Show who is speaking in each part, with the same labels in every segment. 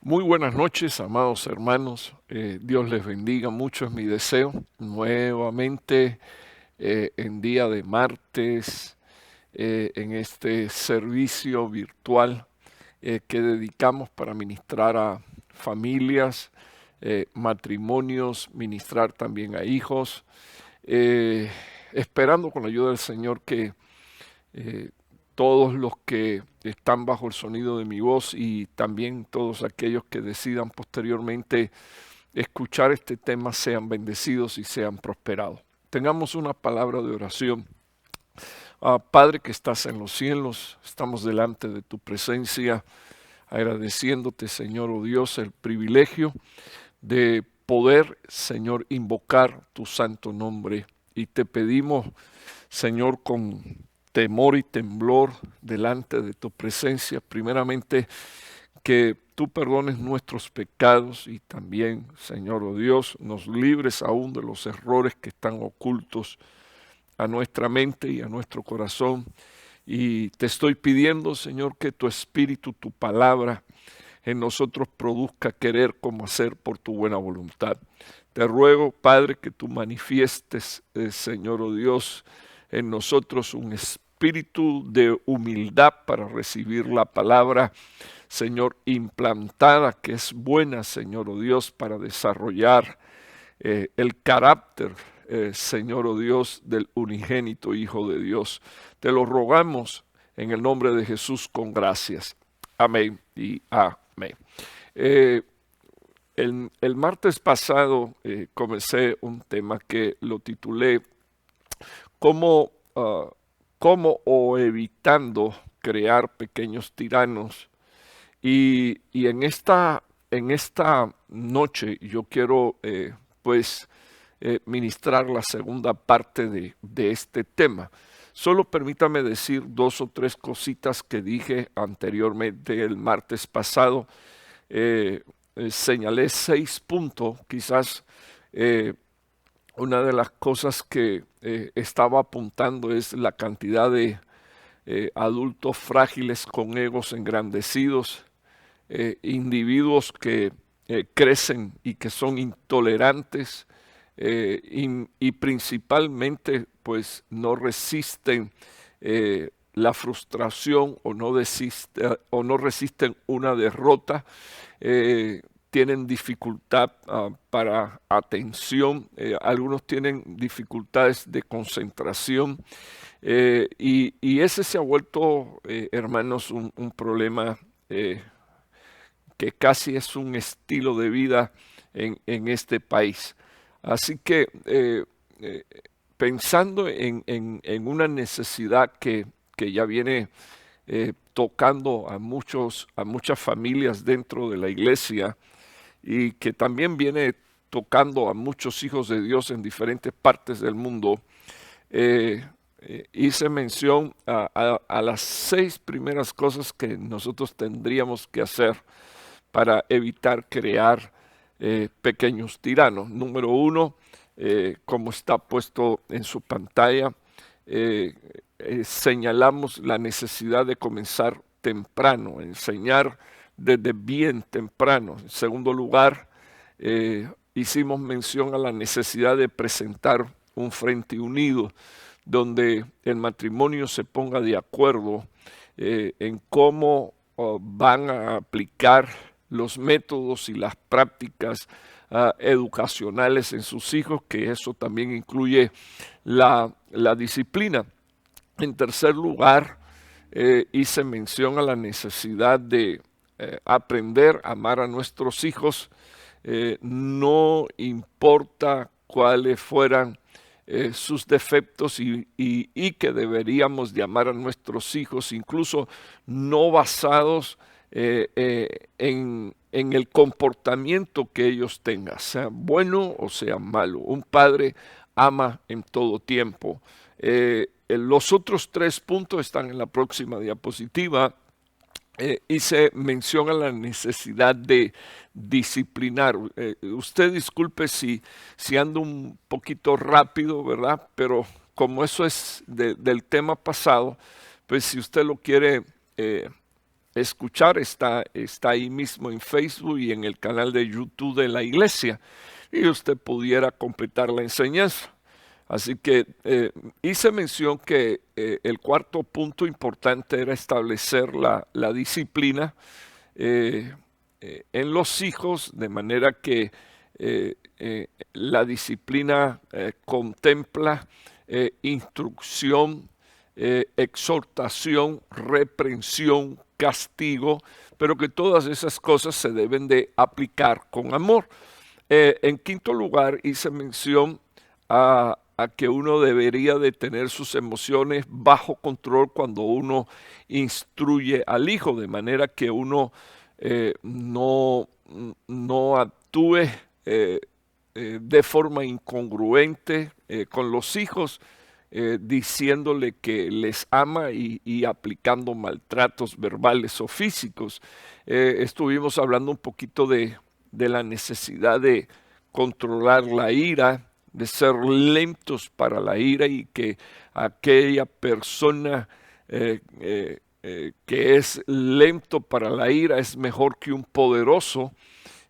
Speaker 1: Muy buenas noches, amados hermanos. Dios les bendiga mucho, es mi deseo. Nuevamente en día de martes, en este servicio virtual que dedicamos para ministrar a familias, matrimonios, ministrar también a hijos, esperando con la ayuda del Señor que eh, todos los que están bajo el sonido de mi voz y también todos aquellos que decidan posteriormente escuchar este tema sean bendecidos y sean prosperados. Tengamos una palabra de oración. Padre que estás en los cielos, estamos delante de tu presencia, agradeciéndote, Señor, oh Dios, el privilegio de poder, Señor, invocar tu santo nombre. Y te pedimos, Señor, con temor y temblor delante de tu presencia, primeramente que tú perdones nuestros pecados y también, Señor, oh Dios, nos libres aún de los errores que están ocultos a nuestra mente y a nuestro corazón. Y te estoy pidiendo, Señor, que tu espíritu, tu palabra en nosotros produzca querer como hacer por tu buena voluntad. Te ruego, Padre, que tú manifiestes, Señor, oh Dios, en nosotros un espíritu de humildad para recibir la palabra, Señor, implantada, que es buena, Señor, oh Dios, para desarrollar el carácter, Señor, oh Dios, del unigénito Hijo de Dios. Te lo rogamos en el nombre de Jesús con gracias. Amén y amén. Eh, el martes pasado comencé un tema que lo titulé ¿Cómo, cómo o evitando crear pequeños tiranos? Y en esta noche yo quiero pues ministrar la segunda parte de este tema. Solo permítame decir dos o tres cositas que dije anteriormente el martes pasado. Señalé 6 puntos, quizás una de las cosas que estaba apuntando es la cantidad de adultos frágiles con egos engrandecidos, individuos que crecen y que son intolerantes y principalmente pues no resisten la frustración o no resisten una derrota, tienen dificultad para atención, algunos tienen dificultades de concentración y ese se ha vuelto, hermanos, un problema que casi es un estilo de vida en este país. Así que eh, pensando en una necesidad que ya viene tocando a muchas familias dentro de la iglesia y que también viene tocando a muchos hijos de Dios en diferentes partes del mundo, hice mención a las 6 primeras cosas que nosotros tendríamos que hacer para evitar crear pequeños tiranos. Número uno, como está puesto en su pantalla, eh, señalamos la necesidad de comenzar temprano, enseñar desde bien temprano. En segundo lugar, hicimos mención a la necesidad de presentar un frente unido donde el matrimonio se ponga de acuerdo en cómo van a aplicar los métodos y las prácticas educacionales en sus hijos, que eso también incluye la disciplina. En tercer lugar, hice mención a la necesidad de aprender a amar a nuestros hijos, no importa cuáles fueran sus defectos y que deberíamos de amar a nuestros hijos, incluso no basados en el comportamiento que ellos tengan, sea bueno o sea malo. Un padre ama en todo tiempo. Los otros 3 puntos están en la próxima diapositiva. Hice mención a la necesidad de disciplinar. Usted disculpe si ando un poquito rápido, ¿verdad? Pero como eso es del tema pasado, pues si usted lo quiere escuchar está ahí mismo en Facebook y en el canal de YouTube de la iglesia, y usted pudiera completar la enseñanza. Así que hice mención que el cuarto punto importante era establecer la disciplina en los hijos, de manera que la disciplina contempla instrucción, exhortación, reprensión, castigo, pero que todas esas cosas se deben de aplicar con amor. En quinto lugar, hice mención a que uno debería de tener sus emociones bajo control cuando uno instruye al hijo, de manera que uno no actúe de forma incongruente con los hijos, diciéndole que les ama y aplicando maltratos verbales o físicos. Estuvimos hablando un poquito de la necesidad de controlar la ira, de ser lentos para la ira, y que aquella persona que es lento para la ira es mejor que un poderoso,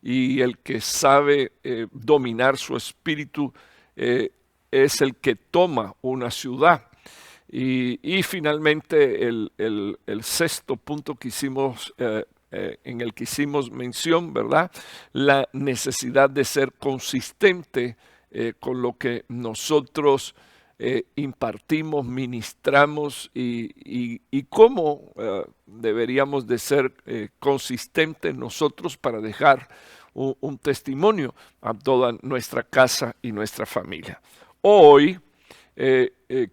Speaker 1: y el que sabe dominar su espíritu es el que toma una ciudad. Y finalmente el sexto punto que hicimos, en el que hicimos mención, ¿verdad? La necesidad de ser consistente con lo que nosotros impartimos, ministramos, y cómo deberíamos de ser consistentes nosotros para dejar un testimonio a toda nuestra casa y nuestra familia. Hoy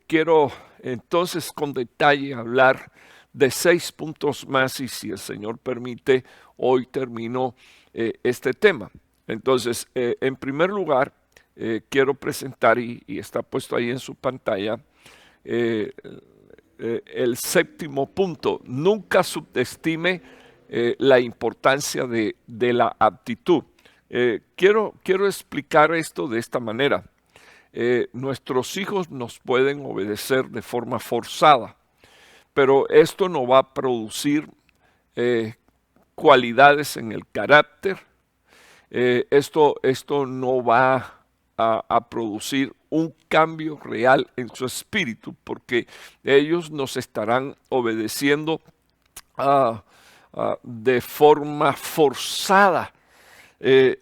Speaker 1: quiero entonces con detalle hablar de 6 puntos más, y si el Señor permite, hoy termino este tema. Entonces, en primer lugar, quiero presentar, y está puesto ahí en su pantalla, el séptimo punto: nunca subestime la importancia de la aptitud. Quiero explicar esto de esta manera. Nuestros hijos nos pueden obedecer de forma forzada, pero esto no va a producir cualidades en el carácter. Esto no va a producir un cambio real en su espíritu, porque ellos nos estarán obedeciendo de forma forzada.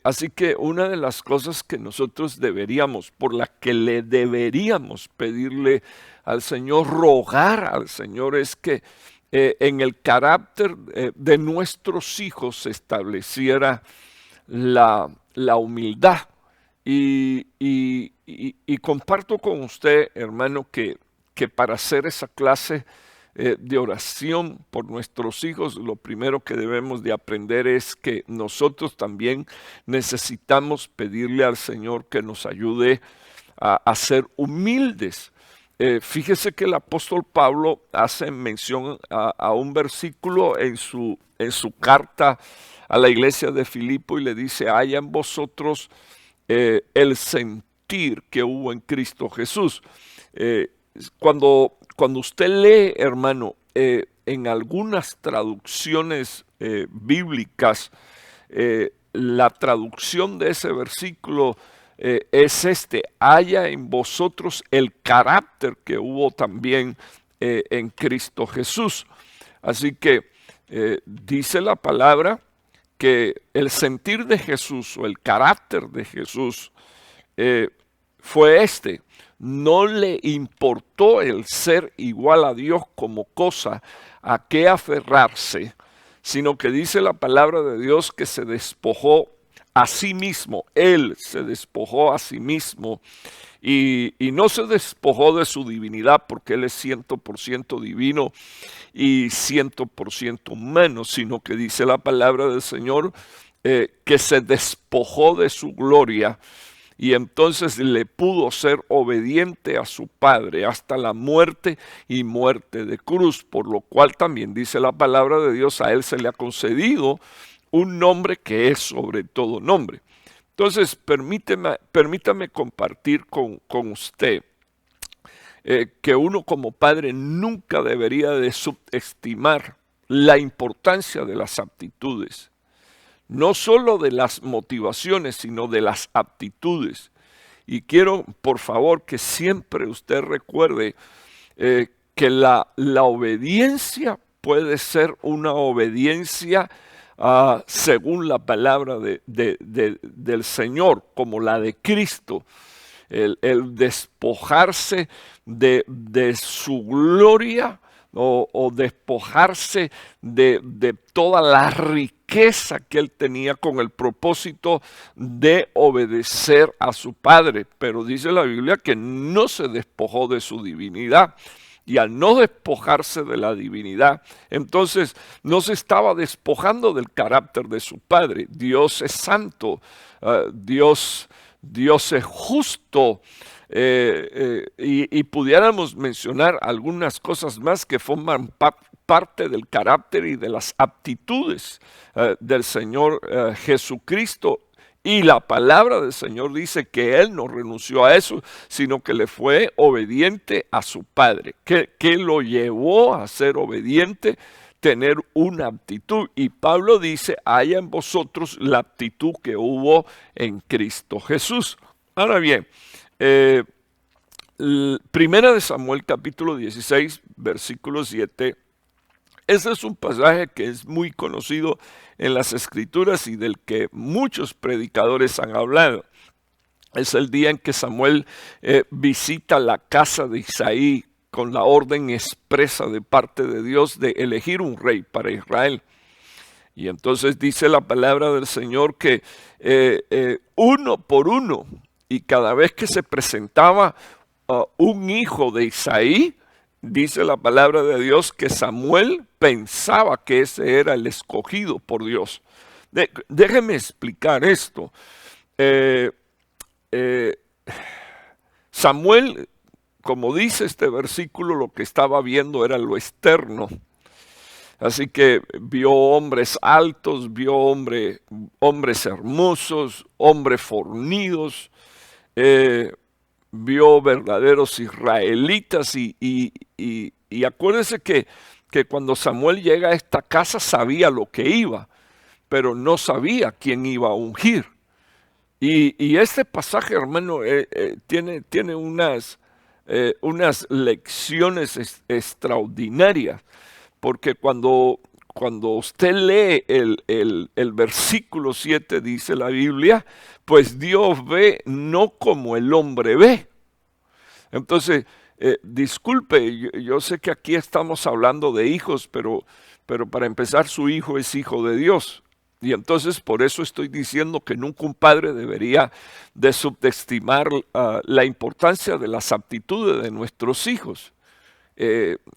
Speaker 1: Así que una de las cosas que nosotros deberíamos, por la que le deberíamos pedirle al Señor, rogar al Señor, es que en el carácter de nuestros hijos se estableciera la humildad. Y comparto con usted, hermano, que para hacer esa clase de oración por nuestros hijos, lo primero que debemos de aprender es que nosotros también necesitamos pedirle al Señor que nos ayude a ser humildes. Fíjese que el apóstol Pablo hace mención a un versículo en su carta a la iglesia de Filipo, y le dice: haya en vosotros el sentir que hubo en Cristo Jesús. Cuando usted lee, hermano, en algunas traducciones bíblicas, la traducción de ese versículo es haya en vosotros el carácter que hubo también en Cristo Jesús. Así que dice la palabra que el sentir de Jesús, o el carácter de Jesús, fue no le importó el ser igual a Dios como cosa a que aferrarse, sino que dice la palabra de Dios que se despojó a sí mismo. Él se despojó a sí mismo, y no se despojó de su divinidad, porque Él es 100% divino y 100% humano, sino que dice la palabra del Señor que se despojó de su gloria, y entonces le pudo ser obediente a su Padre hasta la muerte, y muerte de cruz, por lo cual también dice la palabra de Dios: a Él se le ha concedido un nombre que es sobre todo nombre. Entonces, permítame compartir con usted que uno como padre nunca debería de subestimar la importancia de las aptitudes. No solo de las motivaciones, sino de las aptitudes. Y quiero, por favor, que siempre usted recuerde que la obediencia puede ser una obediencia según la palabra del Señor, como la de Cristo. El despojarse de su gloria o despojarse de toda la riqueza que él tenía con el propósito de obedecer a su Padre. Pero dice la Biblia que no se despojó de su divinidad. Y al no despojarse de la divinidad, entonces no se estaba despojando del carácter de su Padre. Dios es santo, Dios es justo, y pudiéramos mencionar algunas cosas más que forman parte del carácter y de las aptitudes del Señor Jesucristo. Y la palabra del Señor dice que Él no renunció a eso, sino que le fue obediente a su Padre, que lo llevó a ser obediente, tener una aptitud. Y Pablo dice, haya en vosotros la aptitud que hubo en Cristo Jesús. Ahora bien, Primera de Samuel capítulo 16, versículo 7, ese es un pasaje que es muy conocido en las Escrituras y del que muchos predicadores han hablado. Es el día en que Samuel visita la casa de Isaí con la orden expresa de parte de Dios de elegir un rey para Israel. Y entonces dice la palabra del Señor que uno por uno, y cada vez que se presentaba un hijo de Isaí, dice la palabra de Dios que Samuel pensaba que ese era el escogido por Dios. Déjeme explicar esto. Samuel, como dice este versículo, lo que estaba viendo era lo externo. Así que vio hombres altos, vio hombres hermosos, hombres fornidos, vio verdaderos israelitas y acuérdense que cuando Samuel llega a esta casa sabía lo que iba, pero no sabía quién iba a ungir. Y este pasaje, hermano, tiene unas lecciones extraordinarias, porque cuando usted lee el versículo 7, dice la Biblia, pues Dios ve no como el hombre ve. Entonces, disculpe, yo sé que aquí estamos hablando de hijos, pero para empezar, su hijo es hijo de Dios. Y entonces por eso estoy diciendo que nunca un padre debería de subestimar la importancia de las aptitudes de nuestros hijos.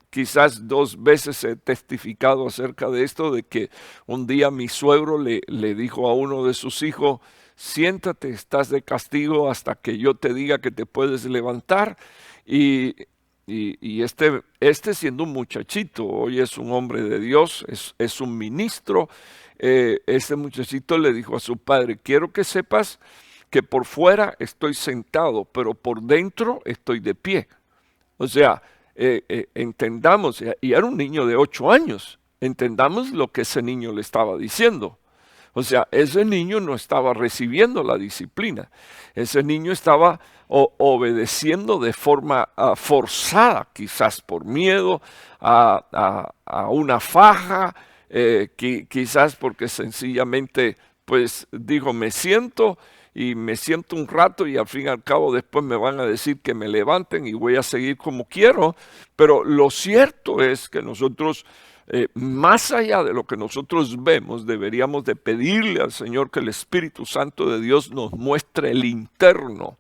Speaker 1: Quizás 2 veces he testificado acerca de esto, de que un día mi suegro le dijo a uno de sus hijos, siéntate, estás de castigo hasta que yo te diga que te puedes levantar. Y este siendo un muchachito, hoy es un hombre de Dios, es un ministro, este muchachito le dijo a su padre, quiero que sepas que por fuera estoy sentado, pero por dentro estoy de pie. O sea, entendamos, y era un niño de 8 años, entendamos lo que ese niño le estaba diciendo. O sea, ese niño no estaba recibiendo la disciplina, ese niño estaba obedeciendo de forma forzada, quizás por miedo a una faja, quizás porque sencillamente pues dijo me siento un rato y al fin y al cabo después me van a decir que me levanten y voy a seguir como quiero. Pero lo cierto es que nosotros, más allá de lo que nosotros vemos, deberíamos de pedirle al Señor que el Espíritu Santo de Dios nos muestre el interno.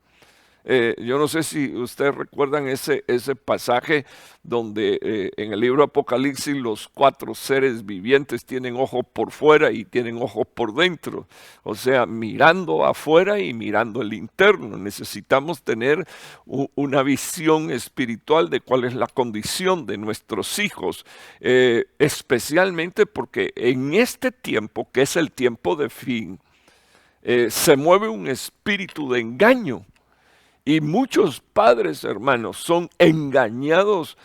Speaker 1: Yo no sé si ustedes recuerdan ese pasaje donde en el libro Apocalipsis los 4 seres vivientes tienen ojos por fuera y tienen ojos por dentro. O sea, mirando afuera y mirando el interno. Necesitamos tener una visión espiritual de cuál es la condición de nuestros hijos. Especialmente porque en este tiempo, que es el tiempo de fin, se mueve un espíritu de engaño. Y muchos padres, hermanos, son engañados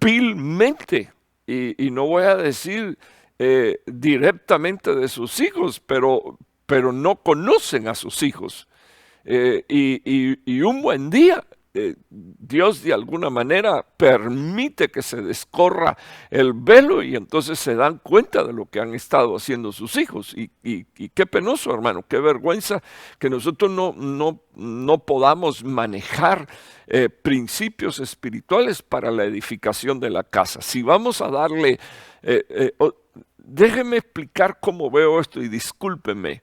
Speaker 1: vilmente y no voy a decir directamente de sus hijos, pero no conocen a sus hijos. Y un buen día, Dios de alguna manera permite que se descorra el velo y entonces se dan cuenta de lo que han estado haciendo sus hijos. Y qué penoso, hermano, qué vergüenza que nosotros no podamos manejar principios espirituales para la edificación de la casa. Si vamos a darle, déjeme explicar cómo veo esto y discúlpeme,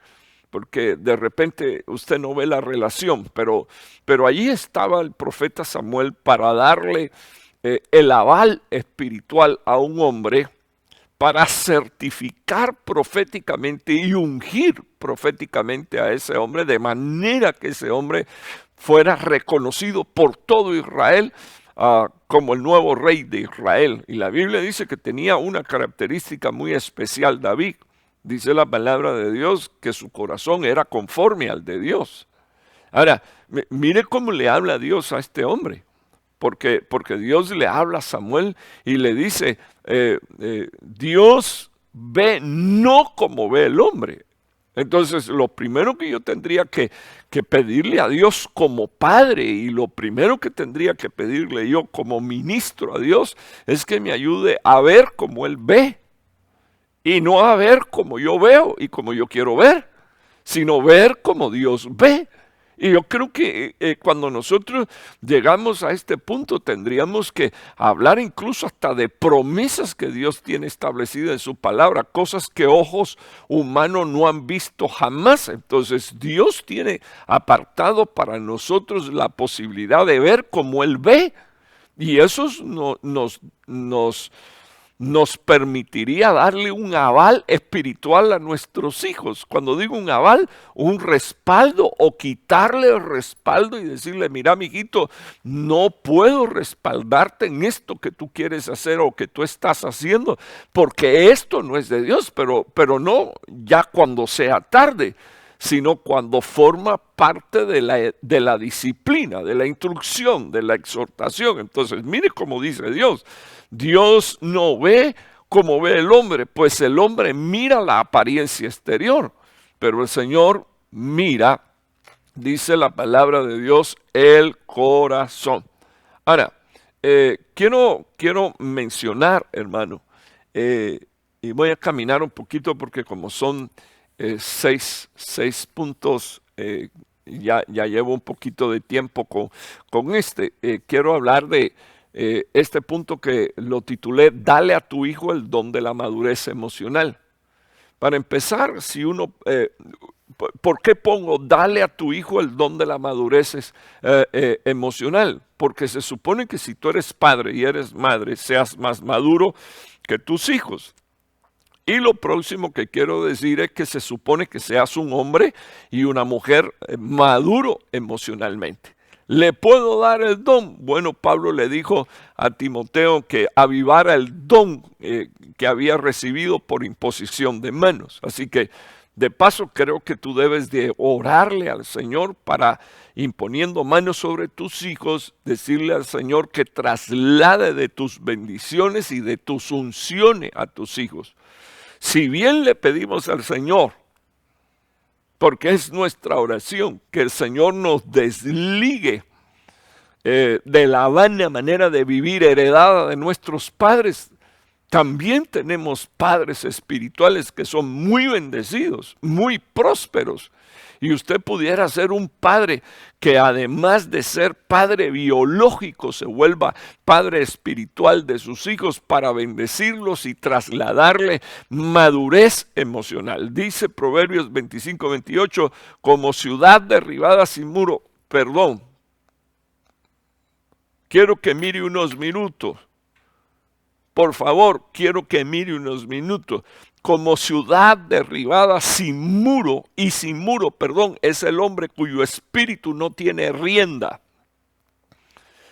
Speaker 1: porque de repente usted no ve la relación, pero allí estaba el profeta Samuel para darle el aval espiritual a un hombre, para certificar proféticamente y ungir proféticamente a ese hombre, de manera que ese hombre fuera reconocido por todo Israel como el nuevo rey de Israel. Y la Biblia dice que tenía una característica muy especial David. Dice la palabra de Dios que su corazón era conforme al de Dios. Ahora, mire cómo le habla Dios a este hombre. Porque Dios le habla a Samuel y le dice, Dios ve no como ve el hombre. Entonces, lo primero que yo tendría que pedirle a Dios como padre y lo primero que tendría que pedirle yo como ministro a Dios es que me ayude a ver como Él ve y no a ver como yo veo y como yo quiero ver, sino ver como Dios ve. Y yo creo que cuando nosotros llegamos a este punto tendríamos que hablar incluso hasta de promesas que Dios tiene establecidas en su palabra, cosas que ojos humanos no han visto jamás. Entonces Dios tiene apartado para nosotros la posibilidad de ver como Él ve. Y eso nos permitiría darle un aval espiritual a nuestros hijos. Cuando digo un aval, un respaldo o quitarle el respaldo y decirle, mira, amiguito, no puedo respaldarte en esto que tú quieres hacer o que tú estás haciendo, porque esto no es de Dios, pero no ya cuando sea tarde, sino cuando forma parte de la disciplina, de la instrucción, de la exhortación. Entonces, mire cómo dice Dios. Dios no ve como ve el hombre, pues el hombre mira la apariencia exterior, pero el Señor mira, dice la palabra de Dios, el corazón. Ahora, quiero mencionar, hermano, y voy a caminar un poquito porque como son seis puntos, ya llevo un poquito de tiempo con este. Quiero hablar de este punto que lo titulé, dale a tu hijo el don de la madurez emocional. Para empezar, ¿por qué pongo dale a tu hijo el don de la madurez emocional? Porque se supone que si tú eres padre y eres madre, seas más maduro que tus hijos. Y lo próximo que quiero decir es que se supone que seas un hombre y una mujer maduro emocionalmente. ¿Le puedo dar el don? Bueno, Pablo le dijo a Timoteo que avivara el don que había recibido por imposición de manos. Así que, de paso, creo que tú debes de orarle al Señor para, imponiendo manos sobre tus hijos, decirle al Señor que traslade de tus bendiciones y de tus unciones a tus hijos. Si bien le pedimos al Señor, porque es nuestra oración, que el Señor nos desligue de la vana manera de vivir heredada de nuestros padres, también tenemos padres espirituales que son muy bendecidos, muy prósperos. Y usted pudiera ser un padre que además de ser padre biológico se vuelva padre espiritual de sus hijos para bendecirlos y trasladarle madurez emocional. Dice Proverbios 25-28, como ciudad derribada sin muro, perdón, quiero que mire unos minutos. Por favor, quiero que mire unos minutos. Como ciudad derribada sin muro, y sin muro, perdón, es el hombre cuyo espíritu no tiene rienda.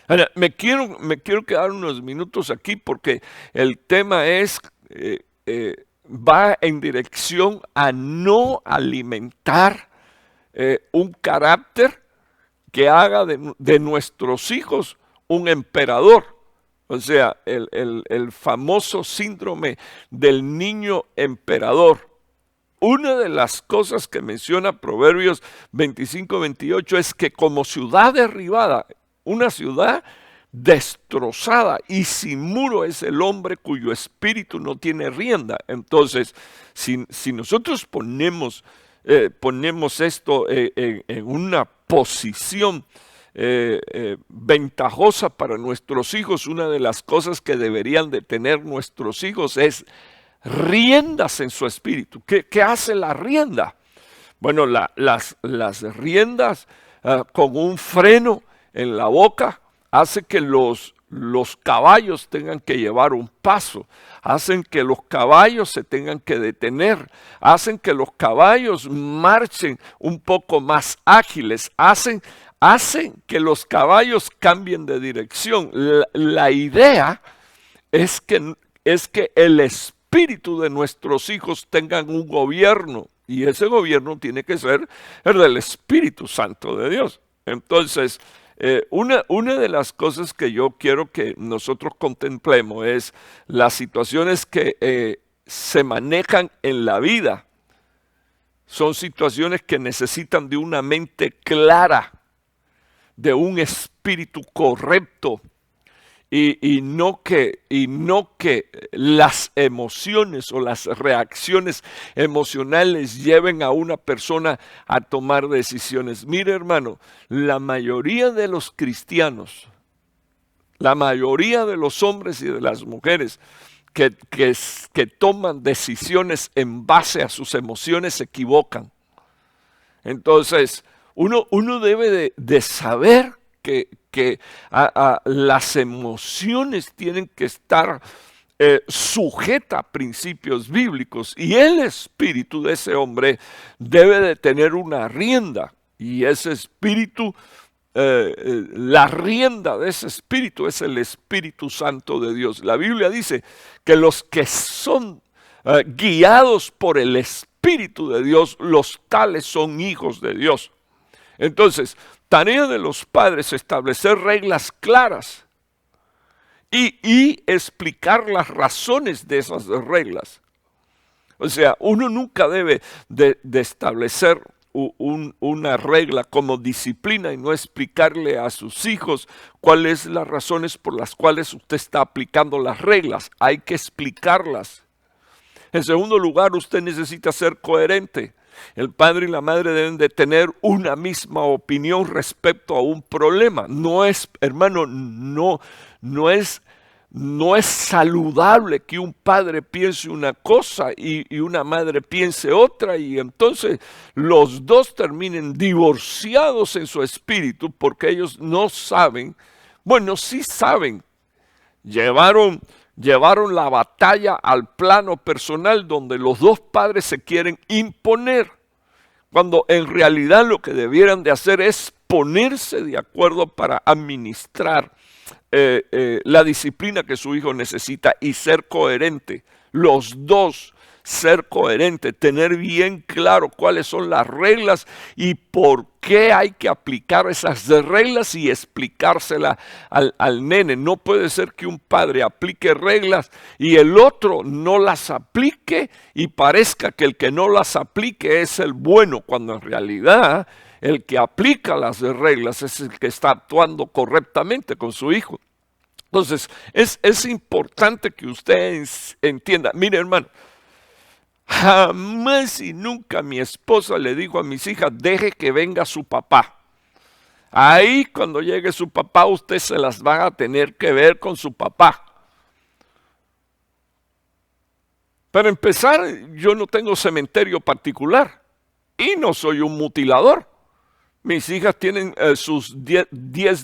Speaker 1: Ahora, me quiero quedar unos minutos aquí porque el tema es, va en dirección a no alimentar un carácter que haga de nuestros hijos un emperador. O sea, el famoso síndrome del niño emperador. Una de las cosas que menciona Proverbios 25-28 es que como ciudad derribada, una ciudad destrozada y sin muro es el hombre cuyo espíritu no tiene rienda. Entonces, si nosotros ponemos esto en una posición ventajosa para nuestros hijos, una de las cosas que deberían de tener nuestros hijos es riendas en su espíritu. ¿Qué hace la rienda? Bueno, las riendas con un freno en la boca hace que los caballos tengan que llevar un paso, hacen que los caballos se tengan que detener, hacen que los caballos marchen un poco más ágiles, hacen que los caballos cambien de dirección. La idea es que el espíritu de nuestros hijos tengan un gobierno, y ese gobierno tiene que ser el del Espíritu Santo de Dios. Entonces, una de las cosas que yo quiero que nosotros contemplemos es las situaciones que se manejan en la vida. Son situaciones que necesitan de una mente clara, de un espíritu correcto, y no que las emociones o las reacciones emocionales lleven a una persona a tomar decisiones. Mire, hermano, la mayoría de los cristianos, la mayoría de los hombres y de las mujeres que toman decisiones en base a sus emociones se equivocan. Entonces, uno debe de saber que las emociones tienen que estar sujetas a principios bíblicos, y el espíritu de ese hombre debe de tener una rienda, y ese espíritu, la rienda de ese espíritu es el Espíritu Santo de Dios. La Biblia dice que los que son guiados por el Espíritu de Dios, los tales son hijos de Dios. Entonces, tarea de los padres es establecer reglas claras y explicar las razones de esas reglas. O sea, uno nunca debe de establecer una regla como disciplina y no explicarle a sus hijos cuáles son las razones por las cuales usted está aplicando las reglas. Hay que explicarlas. En segundo lugar, usted necesita ser coherente. El padre y la madre deben de tener una misma opinión respecto a un problema. No es, hermano, no es saludable que un padre piense una cosa y una madre piense otra, y entonces los dos terminen divorciados en su espíritu porque ellos no saben, bueno, sí saben, llevaron la batalla al plano personal donde los dos padres se quieren imponer, cuando en realidad lo que debieran de hacer es ponerse de acuerdo para administrar la disciplina que su hijo necesita y ser coherente. Los dos ser coherente, tener bien claro cuáles son las reglas y por qué hay que aplicar esas reglas y explicárselas al nene. No puede ser que un padre aplique reglas y el otro no las aplique y parezca que el que no las aplique es el bueno, cuando en realidad el que aplica las reglas es el que está actuando correctamente con su hijo. Entonces, es importante que usted entienda. Mire, hermano, jamás y nunca mi esposa le dijo a mis hijas, deje que venga su papá. Ahí cuando llegue su papá, usted se las va a tener que ver con su papá. Para empezar, yo no tengo cementerio particular y no soy un mutilador. Mis hijas tienen sus 10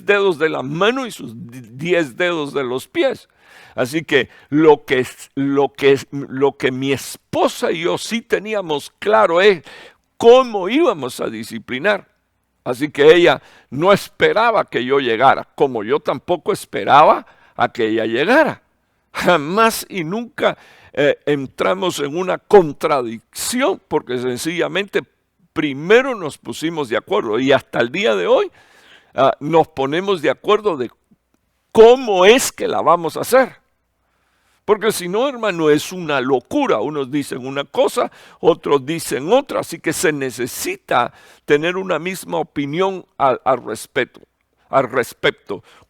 Speaker 1: dedos de la mano y sus 10 dedos de los pies. Así que lo que mi esposa y yo sí teníamos claro es cómo íbamos a disciplinar. Así que ella no esperaba que yo llegara, como yo tampoco esperaba a que ella llegara. Jamás y nunca entramos en una contradicción, porque sencillamente primero nos pusimos de acuerdo, y hasta el día de hoy nos ponemos de acuerdo de ¿cómo es que la vamos a hacer? Porque si no, hermano, es una locura. Unos dicen una cosa, otros dicen otra. Así que se necesita tener una misma opinión al respecto.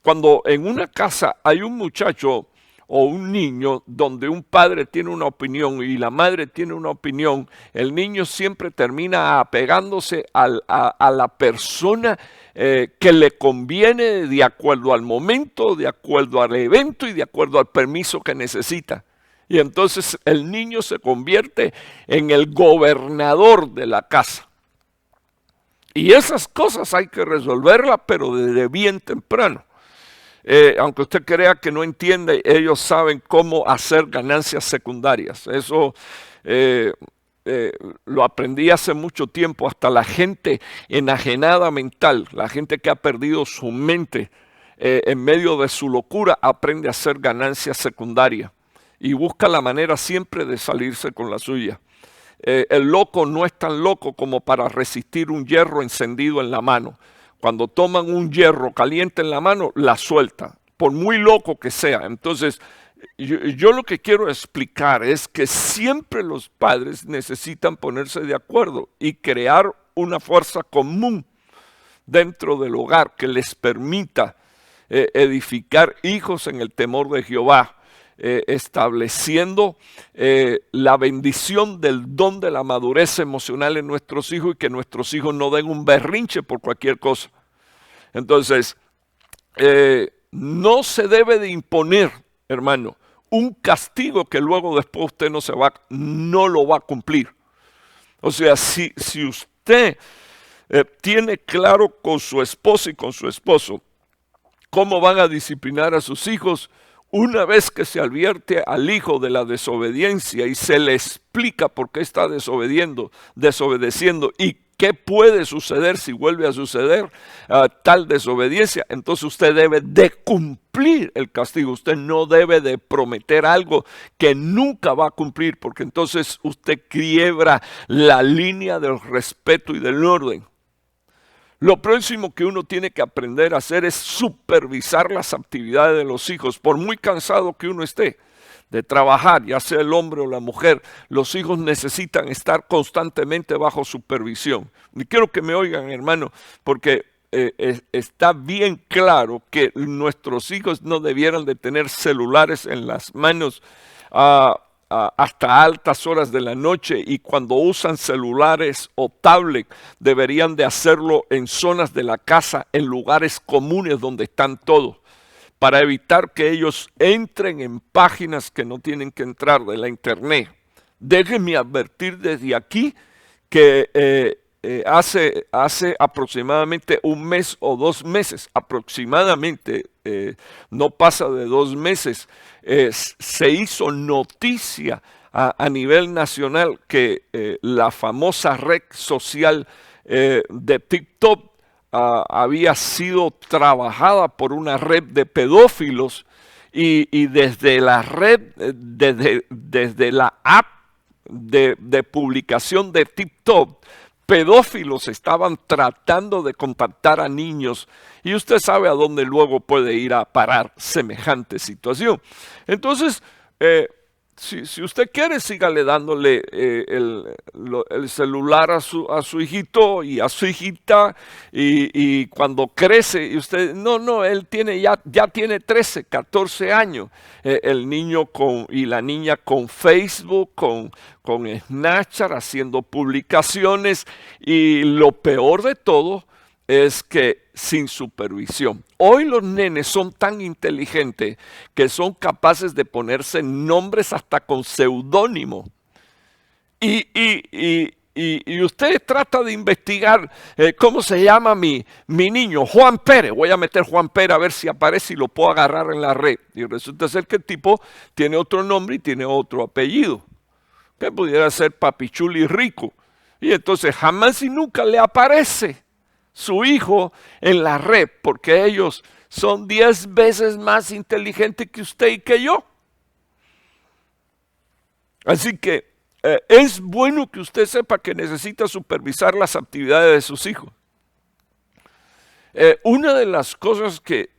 Speaker 1: Cuando en una casa hay un muchacho o un niño donde un padre tiene una opinión y la madre tiene una opinión, el niño siempre termina apegándose a la persona que le conviene de acuerdo al momento, de acuerdo al evento y de acuerdo al permiso que necesita. Y entonces el niño se convierte en el gobernador de la casa. Y esas cosas hay que resolverlas, pero desde bien temprano. Aunque usted crea que no entiende, ellos saben cómo hacer ganancias secundarias. Eso lo aprendí hace mucho tiempo. Hasta la gente enajenada mental, la gente que ha perdido su mente en medio de su locura, aprende a hacer ganancias secundarias y busca la manera siempre de salirse con la suya. El loco no es tan loco como para resistir un hierro encendido en la mano. Cuando toman un hierro caliente en la mano, la suelta, por muy loco que sea. Entonces, yo lo que quiero explicar es que siempre los padres necesitan ponerse de acuerdo y crear una fuerza común dentro del hogar que les permita edificar hijos en el temor de Jehová, estableciendo la bendición del don de la madurez emocional en nuestros hijos y que nuestros hijos no den un berrinche por cualquier cosa. Entonces, no se debe de imponer, hermano, un castigo que luego después usted no lo va a cumplir. O sea, si usted tiene claro con su esposa y con su esposo cómo van a disciplinar a sus hijos, una vez que se advierte al hijo de la desobediencia y se le explica por qué está desobedeciendo y qué puede suceder si vuelve a suceder tal desobediencia, entonces usted debe de cumplir el castigo. Usted no debe de prometer algo que nunca va a cumplir, porque entonces usted quiebra la línea del respeto y del orden. Lo próximo que uno tiene que aprender a hacer es supervisar las actividades de los hijos. Por muy cansado que uno esté de trabajar, ya sea el hombre o la mujer, los hijos necesitan estar constantemente bajo supervisión. Y quiero que me oigan, hermano, porque está bien claro que nuestros hijos no debieran de tener celulares en las manos hasta altas horas de la noche, y cuando usan celulares o tablet deberían de hacerlo en zonas de la casa, en lugares comunes donde están todos, para evitar que ellos entren en páginas que no tienen que entrar de la internet. Déjenme advertir desde aquí que hace aproximadamente un mes o 2 meses, aproximadamente, no pasa de 2 meses, se hizo noticia a nivel nacional que la famosa red social de TikTok había sido trabajada por una red de pedófilos, y desde la red, desde la app de publicación de TikTok, pedófilos estaban tratando de contactar a niños, y usted sabe a dónde luego puede ir a parar semejante situación. Entonces, si usted quiere, sígale dándole el celular a su hijito y a su hijita, y cuando crece, y usted, no, él ya tiene 13, 14 años, el niño y la niña con Facebook, con Snapchat, haciendo publicaciones, y lo peor de todo es que sin supervisión. Hoy los nenes son tan inteligentes que son capaces de ponerse nombres hasta con seudónimo. Y usted trata de investigar cómo se llama mi niño, Juan Pérez. Voy a meter Juan Pérez a ver si aparece y lo puedo agarrar en la red. Y resulta ser que el tipo tiene otro nombre y tiene otro apellido, que pudiera ser Papichuli Rico. Y entonces jamás y nunca le aparece su hijo en la red, porque ellos son 10 veces más inteligentes que usted y que yo. Así que es bueno que usted sepa que necesita supervisar las actividades de sus hijos. Una de las cosas que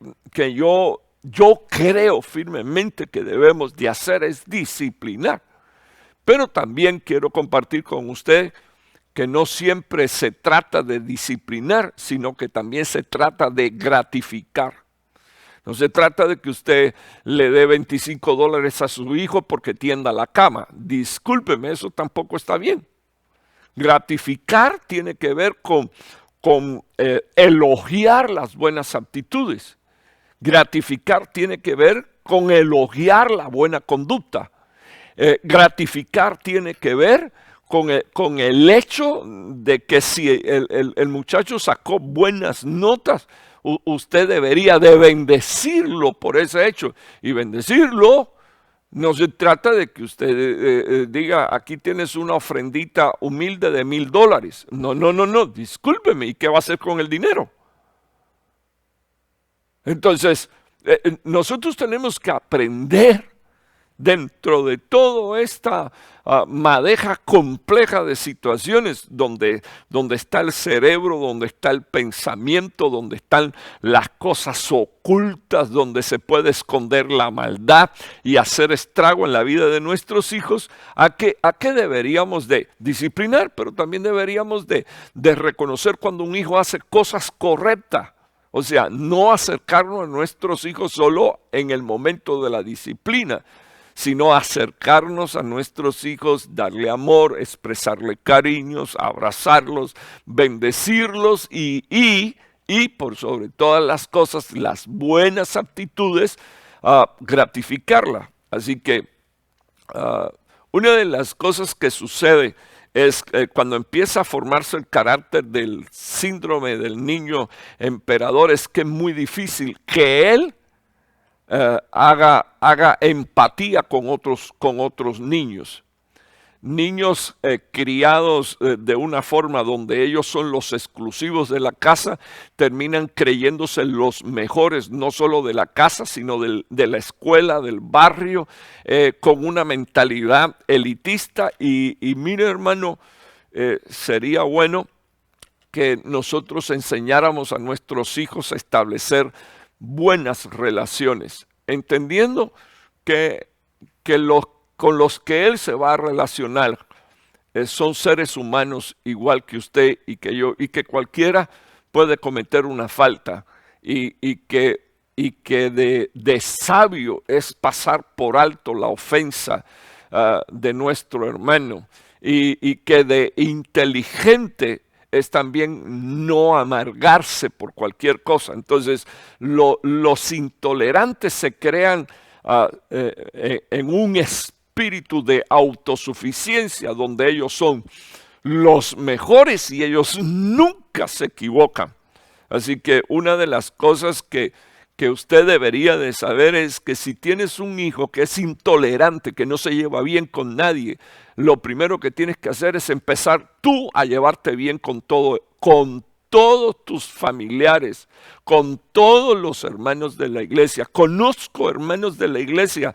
Speaker 1: yo yo creo firmemente que debemos de hacer es disciplinar. Pero también quiero compartir con usted que no siempre se trata de disciplinar, sino que también se trata de gratificar. No se trata de que usted le dé $25 a su hijo porque tienda la cama. Discúlpeme, eso tampoco está bien. Gratificar tiene que ver con elogiar las buenas aptitudes. Gratificar tiene que ver con elogiar la buena conducta. Gratificar tiene que ver con el hecho de que si el muchacho sacó buenas notas, usted debería de bendecirlo por ese hecho. Y bendecirlo no se trata de que usted diga, aquí tienes una ofrendita humilde de $1000. No, discúlpeme, ¿y qué va a hacer con el dinero? Entonces, nosotros tenemos que aprender dentro de toda esta madeja compleja de situaciones donde está el cerebro, donde está el pensamiento, donde están las cosas ocultas, donde se puede esconder la maldad y hacer estrago en la vida de nuestros hijos, ¿a qué deberíamos de disciplinar? Pero también deberíamos de reconocer cuando un hijo hace cosas correctas. O sea, no acercarnos a nuestros hijos solo en el momento de la disciplina, sino acercarnos a nuestros hijos, darle amor, expresarle cariños, abrazarlos, bendecirlos y por sobre todas las cosas, las buenas aptitudes, gratificarla. Así que una de las cosas que sucede es cuando empieza a formarse el carácter del síndrome del niño emperador, es que es muy difícil que él haga empatía con otros niños. Niños criados de una forma donde ellos son los exclusivos de la casa, terminan creyéndose los mejores, no solo de la casa, sino de la escuela, del barrio, con una mentalidad elitista. Y mire, hermano, sería bueno que nosotros enseñáramos a nuestros hijos a establecer buenas relaciones, entendiendo que con los que él se va a relacionar son seres humanos igual que usted y que yo, y que cualquiera puede cometer una falta, y que de sabio es pasar por alto la ofensa de nuestro hermano, y que de inteligente es también no amargarse por cualquier cosa. Entonces, los intolerantes se crean en un espíritu de autosuficiencia, donde ellos son los mejores y ellos nunca se equivocan. Así que una de las cosas que usted debería de saber es que si tienes un hijo que es intolerante, que no se lleva bien con nadie, lo primero que tienes que hacer es empezar tú a llevarte bien con todos tus familiares, con todos los hermanos de la iglesia. Conozco hermanos de la iglesia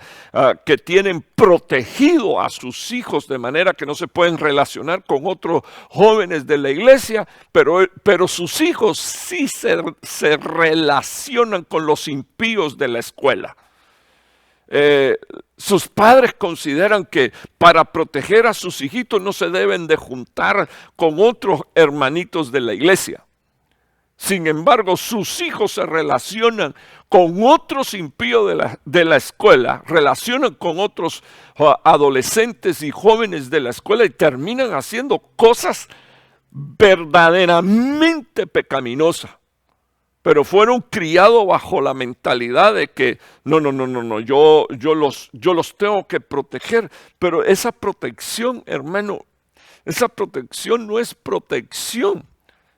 Speaker 1: que tienen protegido a sus hijos de manera que no se pueden relacionar con otros jóvenes de la iglesia, pero sus hijos sí se relacionan con los impíos de la escuela. Sus padres consideran que para proteger a sus hijitos no se deben de juntar con otros hermanitos de la iglesia. Sin embargo, sus hijos se relacionan con otros impíos de la escuela, relacionan con otros adolescentes y jóvenes de la escuela y terminan haciendo cosas verdaderamente pecaminosas. Pero fueron criados bajo la mentalidad de que no, yo los tengo que proteger. Pero esa protección, hermano, esa protección no es protección.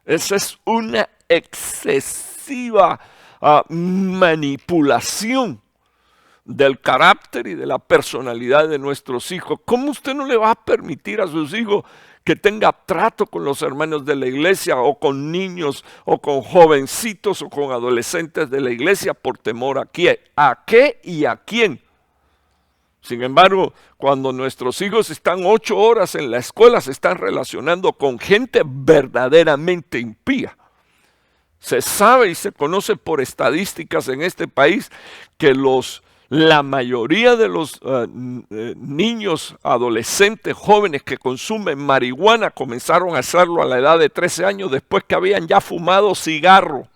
Speaker 1: Esa es una excesiva manipulación del carácter y de la personalidad de nuestros hijos. ¿Cómo usted no le va a permitir a sus hijos que tenga trato con los hermanos de la iglesia, o con niños, o con jovencitos, o con adolescentes de la iglesia, por temor a qué? ¿A qué y a quién? Sin embargo, cuando nuestros hijos están 8 horas en la escuela, se están relacionando con gente verdaderamente impía. Se sabe y se conoce por estadísticas en este país que la mayoría de los niños, adolescentes, jóvenes que consumen marihuana comenzaron a hacerlo a la edad de 13 años después que habían ya fumado cigarro.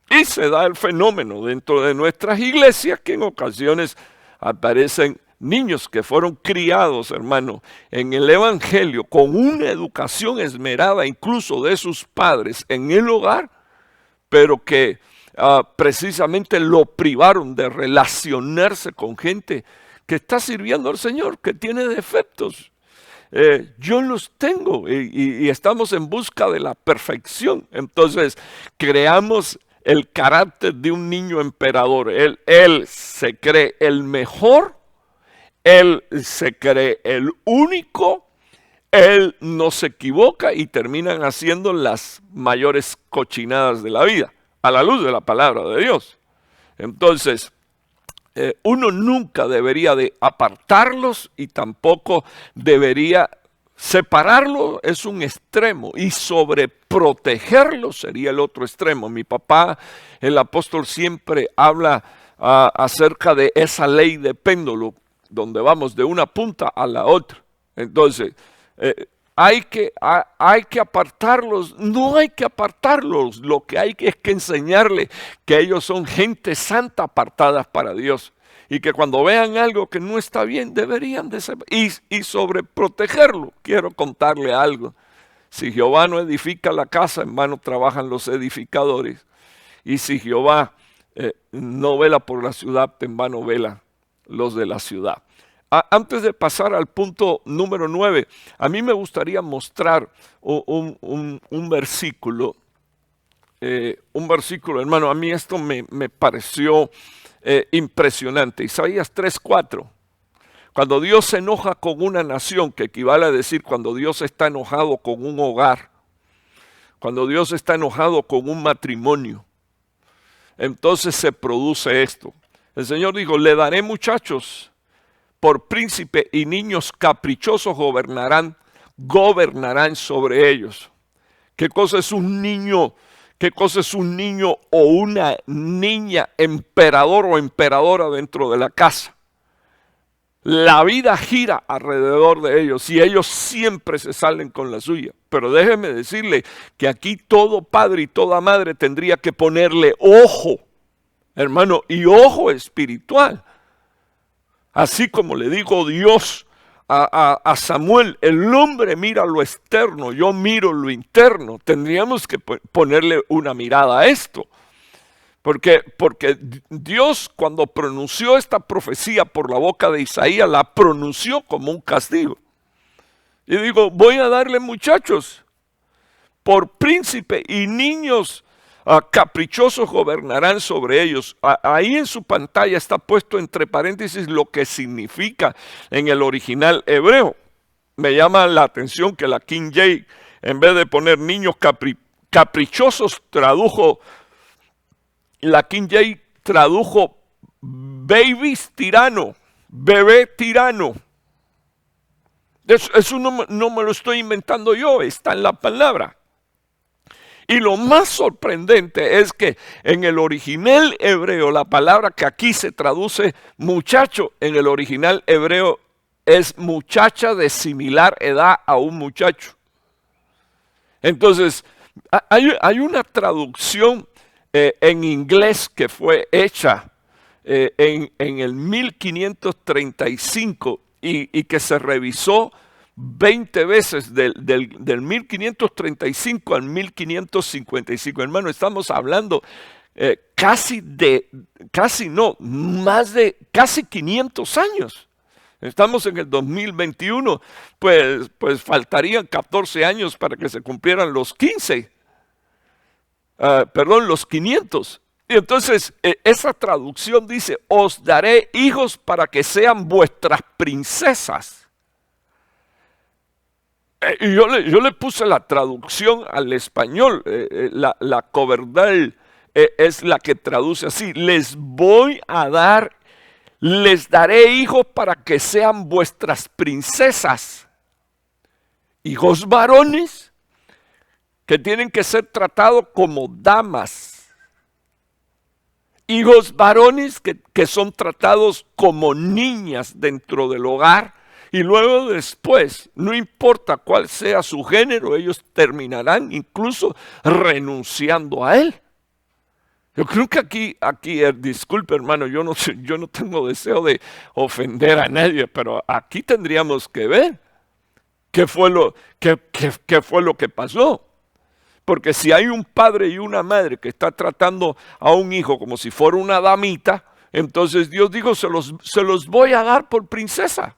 Speaker 1: Y se da el fenómeno dentro de nuestras iglesias que en ocasiones aparecen niños que fueron criados, hermano, en el evangelio con una educación esmerada incluso de sus padres en el hogar, pero que precisamente lo privaron de relacionarse con gente que está sirviendo al Señor, que tiene defectos. Yo los tengo y estamos en busca de la perfección. Entonces creamos el carácter de un niño emperador. Él se cree el mejor, él se cree el único, él no se equivoca y terminan haciendo las mayores cochinadas de la vida, a la luz de la palabra de Dios. Entonces, uno nunca debería de apartarlos y tampoco debería separarlo, es un extremo, y sobreprotegerlos sería el otro extremo. Mi papá, el apóstol, siempre habla acerca de esa ley de péndulo, donde vamos de una punta a la otra. Entonces, hay que apartarlos, no hay que apartarlos, lo que hay es que enseñarle que ellos son gente santa apartadas para Dios y que cuando vean algo que no está bien deberían de ser, y sobreprotegerlo. Quiero contarle algo: si Jehová no edifica la casa, en vano trabajan los edificadores, y si Jehová no vela por la ciudad, en vano velan los de la ciudad. Antes de pasar al punto número 9, a mí me gustaría mostrar un versículo. Un versículo, hermano, a mí esto me pareció impresionante. Isaías 3:4. Cuando Dios se enoja con una nación, que equivale a decir cuando Dios está enojado con un hogar, cuando Dios está enojado con un matrimonio, entonces se produce esto. El Señor dijo: le daré muchachos por príncipe y niños caprichosos gobernarán sobre ellos. ¿Qué cosa es un niño? ¿Qué cosa es un niño o una niña emperador o emperadora dentro de la casa? La vida gira alrededor de ellos y ellos siempre se salen con la suya. Pero déjeme decirle que aquí todo padre y toda madre tendría que ponerle ojo, hermano, y ojo espiritual. Así como le dijo Dios a Samuel: el hombre mira lo externo, yo miro lo interno. Tendríamos que ponerle una mirada a esto. Porque Dios, cuando pronunció esta profecía por la boca de Isaías, la pronunció como un castigo. Y digo: voy a darle muchachos por príncipe y niños caprichosos gobernarán sobre ellos. Ahí en su pantalla está puesto entre paréntesis lo que significa en el original hebreo. Me llama la atención que la King James, en vez de poner niños caprichosos, la King James tradujo babies tirano, bebé tirano. Eso no me lo estoy inventando yo, está en la palabra. Y lo más sorprendente es que en el original hebreo, la palabra que aquí se traduce muchacho, en el original hebreo es muchacha de similar edad a un muchacho. Entonces, hay una traducción en inglés que fue hecha en el 1535 y que se revisó 20 veces del 1535 al 1555. Hermano, estamos hablando casi 500 años. Estamos en el 2021, pues faltarían 14 años para que se cumplieran los 500. Y entonces esa traducción dice: os daré hijos para que sean vuestras princesas. Y yo le puse la traducción al español, la Coverdale es la que traduce así: les daré hijos para que sean vuestras princesas, hijos varones que tienen que ser tratados como damas. Hijos varones que son tratados como niñas dentro del hogar. Y luego después, no importa cuál sea su género, ellos terminarán incluso renunciando a él. Yo creo que aquí, disculpe hermano, yo no tengo deseo de ofender a nadie, pero aquí tendríamos que ver qué fue lo que pasó. Porque si hay un padre y una madre que está tratando a un hijo como si fuera una damita, entonces Dios dijo, se los voy a dar por princesa.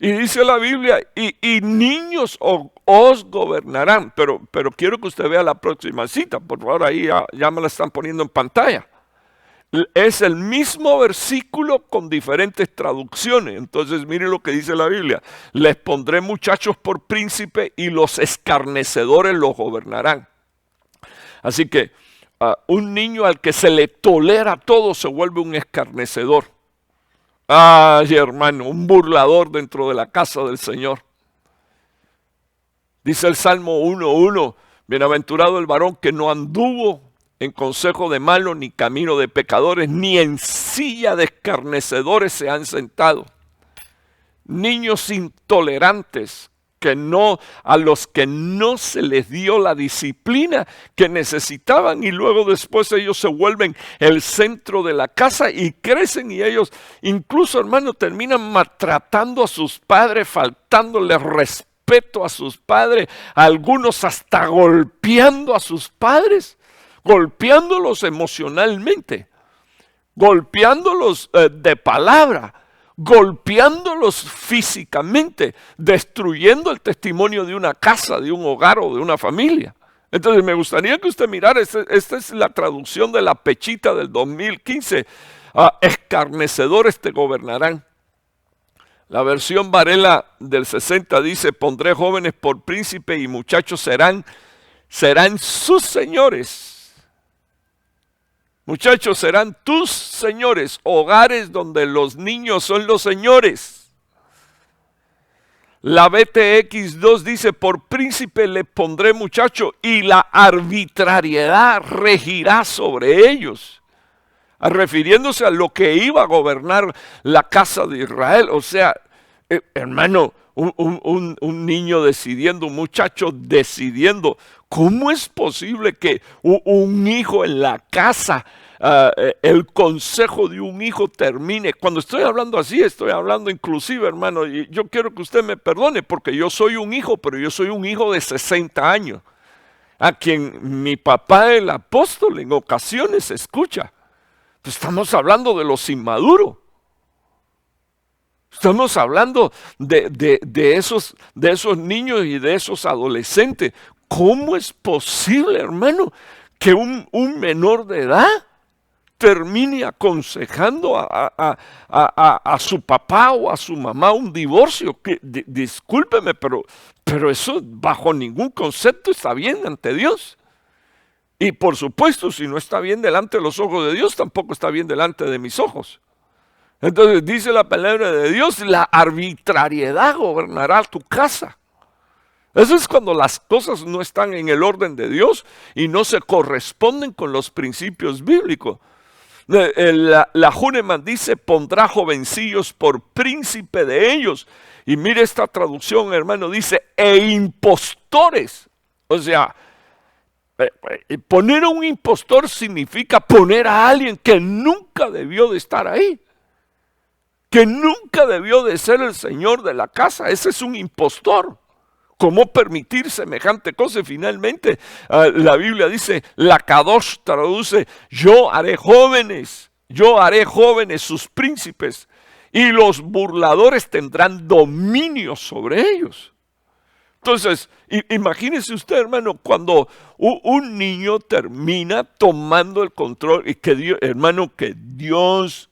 Speaker 1: Y dice la Biblia, y niños os gobernarán. Pero quiero que usted vea la próxima cita. Por favor, ahí ya me la están poniendo en pantalla. Es el mismo versículo con diferentes traducciones. Entonces, mire lo que dice la Biblia. Les pondré muchachos por príncipe y los escarnecedores los gobernarán. Así que un niño al que se le tolera todo se vuelve un escarnecedor. Ay, hermano, un burlador dentro de la casa del Señor. Dice el Salmo 1:1, bienaventurado el varón que no anduvo en consejo de malos, ni camino de pecadores, ni en silla de escarnecedores se han sentado. Niños intolerantes, a los que no se les dio la disciplina que necesitaban, y luego después ellos se vuelven el centro de la casa y crecen, y ellos incluso, hermano, terminan maltratando a sus padres, faltándoles respeto a sus padres, algunos hasta golpeando a sus padres, golpeándolos emocionalmente, golpeándolos de palabra, golpeándolos físicamente, destruyendo el testimonio de una casa, de un hogar o de una familia. Entonces me gustaría que usted mirara, esta es la traducción de la Pechita del 2015, escarnecedores te gobernarán. La versión Varela del 60 dice, pondré jóvenes por príncipe y muchachos serán sus señores. Muchachos, serán tus señores, hogares donde los niños son los señores. La BTX2 dice, por príncipe le pondré muchacho y la arbitrariedad regirá sobre ellos. Refiriéndose a lo que iba a gobernar la casa de Israel. O sea, hermano, un niño decidiendo, un muchacho decidiendo. ¿Cómo es posible que un hijo en la casa, el consejo de un hijo termine? Cuando estoy hablando así, estoy hablando inclusive, hermano, y yo quiero que usted me perdone porque yo soy un hijo, pero yo soy un hijo de 60 años, a quien mi papá, el apóstol, en ocasiones escucha. Estamos hablando de los inmaduros. Estamos hablando de esos niños y de esos adolescentes. ¿Cómo es posible, hermano, que un menor de edad termine aconsejando a su papá o a su mamá un divorcio? Discúlpeme, pero eso bajo ningún concepto está bien ante Dios. Y por supuesto, si no está bien delante de los ojos de Dios, tampoco está bien delante de mis ojos. Entonces dice la palabra de Dios, la arbitrariedad gobernará tu casa. Eso es cuando las cosas no están en el orden de Dios y no se corresponden con los principios bíblicos. La Huneman dice, pondrá jovencillos por príncipe de ellos. Y mire esta traducción, hermano, dice, e impostores. O sea, poner a un impostor significa poner a alguien que nunca debió de estar ahí, que nunca debió de ser el señor de la casa. Ese es un impostor. ¿Cómo permitir semejante cosa? Finalmente, la Biblia dice, la Kadosh traduce, yo haré jóvenes sus príncipes, y los burladores tendrán dominio sobre ellos. Entonces, imagínese usted, hermano, cuando un niño termina tomando el control, y que Dios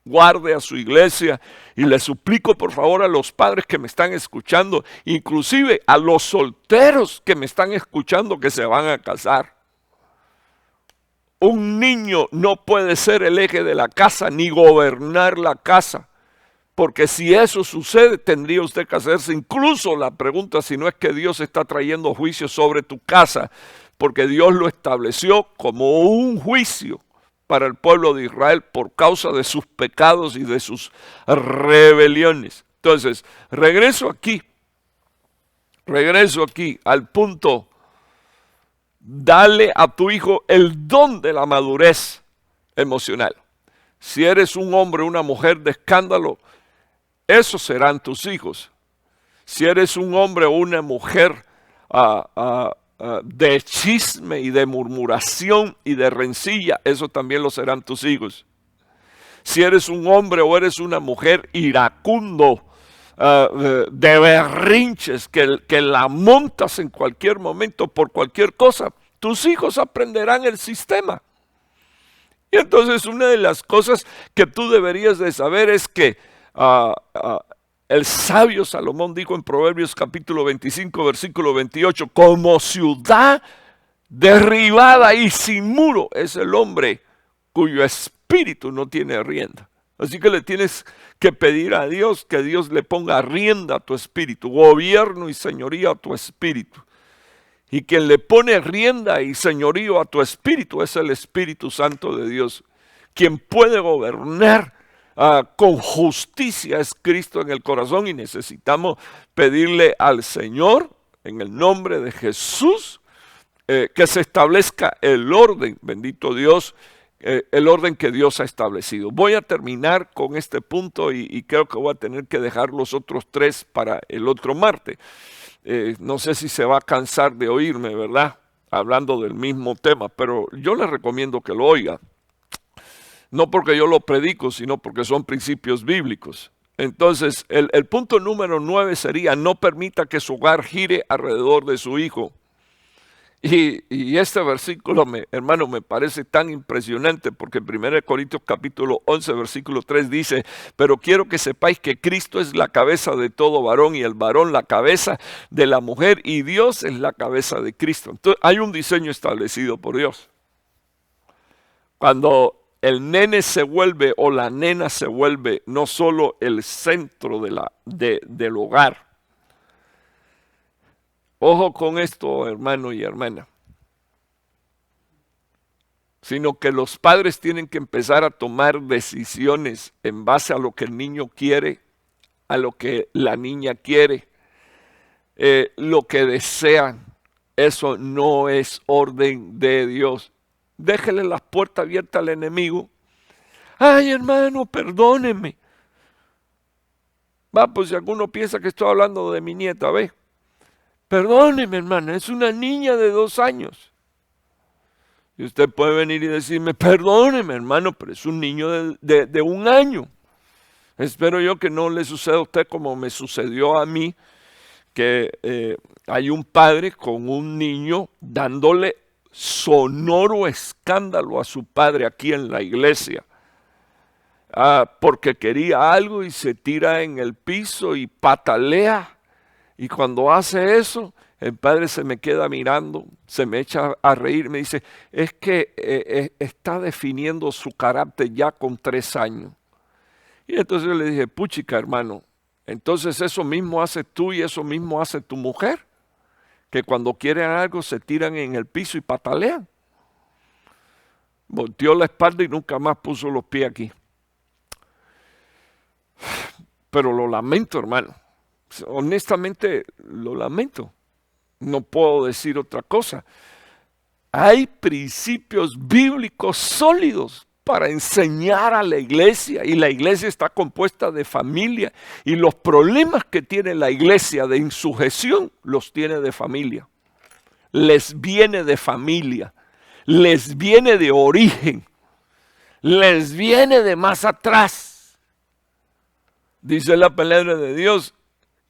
Speaker 1: guarde a su iglesia, y le suplico por favor a los padres que me están escuchando, inclusive a los solteros que me están escuchando que se van a casar. Un niño no puede ser el eje de la casa ni gobernar la casa. Porque si eso sucede, tendría usted que hacerse incluso la pregunta si no es que Dios está trayendo juicio sobre tu casa, porque Dios lo estableció como un juicio para el pueblo de Israel por causa de sus pecados y de sus rebeliones. Entonces, regreso aquí al punto. Dale a tu hijo el don de la madurez emocional. Si eres un hombre o una mujer de escándalo, esos serán tus hijos. Si eres un hombre o una mujer de chisme y de murmuración y de rencilla, eso también lo serán tus hijos. Si eres un hombre o eres una mujer iracundo, de berrinches, que la montas en cualquier momento por cualquier cosa, tus hijos aprenderán el sistema. Y entonces una de las cosas que tú deberías de saber es que el sabio Salomón dijo en Proverbios capítulo 25, versículo 28, como ciudad derribada y sin muro es el hombre cuyo espíritu no tiene rienda. Así que le tienes que pedir a Dios que Dios le ponga rienda a tu espíritu, gobierno y señorío a tu espíritu. Y quien le pone rienda y señorío a tu espíritu es el Espíritu Santo de Dios. Quien puede gobernar con justicia es Cristo en el corazón, y necesitamos pedirle al Señor, en el nombre de Jesús, que se establezca el orden, bendito Dios, el orden que Dios ha establecido. Voy a terminar con este punto y creo que voy a tener que dejar los otros 3 para el otro martes. No sé si se va a cansar de oírme, ¿verdad? Hablando del mismo tema, pero yo les recomiendo que lo oiga. No porque yo lo predico, sino porque son principios bíblicos. Entonces, el punto número 9 sería: no permita que su hogar gire alrededor de su hijo. Y este versículo, hermano, me parece tan impresionante, porque en 1 Corintios capítulo 11, versículo 3 dice: pero quiero que sepáis que Cristo es la cabeza de todo varón, y el varón la cabeza de la mujer, y Dios es la cabeza de Cristo. Entonces, hay un diseño establecido por Dios. Cuando el nene se vuelve o la nena se vuelve no solo el centro del hogar. Ojo con esto, hermano y hermana. Sino que los padres tienen que empezar a tomar decisiones en base a lo que el niño quiere, a lo que la niña quiere, lo que desean. Eso no es orden de Dios. Déjele las puertas abiertas al enemigo. Ay, hermano, perdóneme. Va, pues si alguno piensa que estoy hablando de mi nieta, ve. Perdóneme, hermano, es una niña de 2 años. Y usted puede venir y decirme: perdóneme, hermano, pero es un niño de 1 año. Espero yo que no le suceda a usted como me sucedió a mí, que hay un padre con un niño dándole sonoro escándalo a su padre aquí en la iglesia. Porque quería algo y se tira en el piso y patalea. Y cuando hace eso, el padre se me queda mirando, se me echa a reír, me dice: es que está definiendo su carácter ya con 3 años. Y entonces yo le dije: puchica, hermano, entonces eso mismo haces tú y eso mismo hace tu mujer, que cuando quieren algo se tiran en el piso y patalean. Volteó la espalda y nunca más puso los pies aquí. Pero lo lamento, hermano. Honestamente, lo lamento. No puedo decir otra cosa. Hay principios bíblicos sólidos para enseñar a la iglesia, y la iglesia está compuesta de familia, y los problemas que tiene la iglesia de insujeción los tiene de familia. Les viene de familia, les viene de origen, les viene de más atrás. Dice la palabra de Dios: